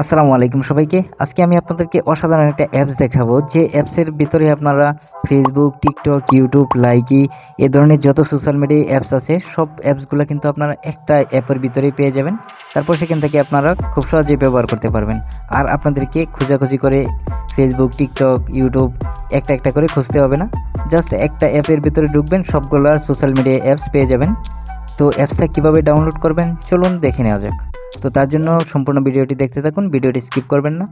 আসসালামু আলাইকুম সবাইকে। আজকে আমি আপনাদেরকে অসাধারণ একটা অ্যাপস দেখাবো, যে অ্যাপসের ভিতরে আপনারা ফেসবুক, টিকটক, ইউটিউব, লাইকি এ ধরনের যত সোশ্যাল মিডিয়া অ্যাপস আছে সব অ্যাপসগুলো কিন্তু আপনারা একটা অ্যাপের ভিতরেই পেয়ে যাবেন। তারপর সেখান থেকে আপনারা খুব সহজেই ব্যবহার করতে পারবেন। আর আপনাদেরকে খোঁজাখুঁজি করে ফেসবুক, টিকটক, ইউটিউব একটা একটা করে খুঁজতে হবে না। জাস্ট একটা অ্যাপের ভিতরে ঢুকবেন, সবগুলো সোশ্যাল মিডিয়া অ্যাপস পেয়ে যাবেন। তো অ্যাপসটা কীভাবে ডাউনলোড করবেন চলুন দেখে নেওয়া যাক। তো তার জন্য সম্পূর্ণ ভিডিওটি দেখতে থাকুন, ভিডিওটি স্কিপ করবেন না।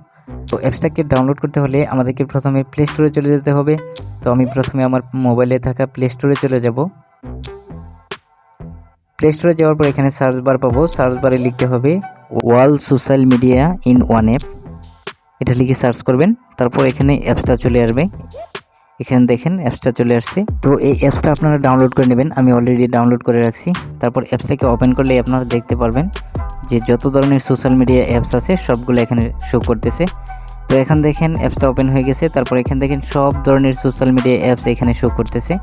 তো অ্যাপসটাকে ডাউনলোড করতে হলে আমাদেরকে প্রথমে প্লে স্টোরে চলে যেতে হবে। তো আমি প্রথমে আমার মোবাইলে থাকা প্লে স্টোরে চলে যাব। প্লে স্টোরে যাওয়ার পর এখানে সার্চ বার পাবো। সার্চ বারে লিখতে হবে all social media in one app, এটা লিখে সার্চ করবেন। তারপর এখানে অ্যাপসটা চলে আসবে। এখানে দেখেন অ্যাপসটা চলে আসছে। তো এই অ্যাপসটা আপনারা ডাউনলোড করে নেবেন, আমি অলরেডি ডাউনলোড করে রাখছি। তারপর অ্যাপসটাকে ওপেন করলে আপনারা দেখতে পারবেন যে যত ধরনের সোশ্যাল মিডিয়া অ্যাপস আছে সবগুলো এখানে শো করতেছে। তো এখন দেখেন অ্যাপসটা ওপেন হয়ে গেছে। তারপর এখানে দেখেন সব ধরনের সোশ্যাল মিডিয়া অ্যাপস এখানে শো করতেছে।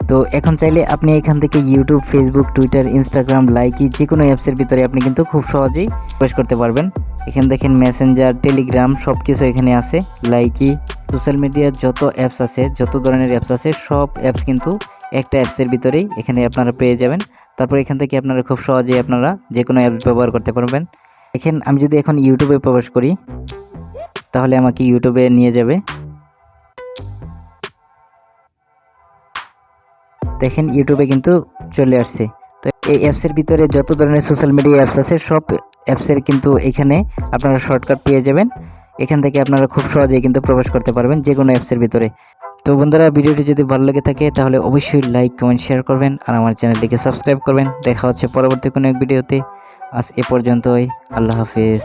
তো এখন চাইলে আপনি এখান থেকে YouTube, Facebook, Twitter, Instagram, Likee যে কোনো অ্যাপসের ভিতরে আপনি কিন্তু খুব সহজেই প্রবেশ করতে পারবেন। এখানে দেখেন মেসেঞ্জার, টেলিগ্রাম সব কিছু এখানে আছে। লাইকি সোশ্যাল মিডিয়ার যত অ্যাপস আছে, যত ধরনের অ্যাপস আছে সব অ্যাপস কিন্তু একটা অ্যাপসের ভিতরেই এখানে আপনারা পেয়ে যাবেন। তারপর এখান থেকে আপনারা খুব সহজেই আপনারা যে কোনো অ্যাপস ব্যবহার করতে পারবেন। দেখেন আমি যদি এখন ইউটিউবে প্রবেশ করি তাহলে আমাকে ইউটিউবে নিয়ে যাবে। দেখেন ইউটিউবে কিন্তু চলে আসছে। তো এই অ্যাপসের ভিতরে যত ধরনের সোশ্যাল মিডিয়া অ্যাপস আছে সব অ্যাপসের কিন্তু এখানে আপনারা শর্টকাট পেয়ে যাবেন। এখান থেকে আপনারা খুব সহজেই কিন্তু প্রবেশ করতে পারবেন যে কোনো অ্যাপসের ভিতরে। তো বন্ধুরা, ভিডিওটি যদি ভালো লেগে থাকে তাহলে অবশ্যই লাইক, কমেন্ট, শেয়ার করবেন আর আমার চ্যানেলটিকে সাবস্ক্রাইব করবেন। দেখা হচ্ছে পরবর্তী কোনো এক ভিডিওতে। আজ এ পর্যন্তই। আল্লাহ হাফিজ।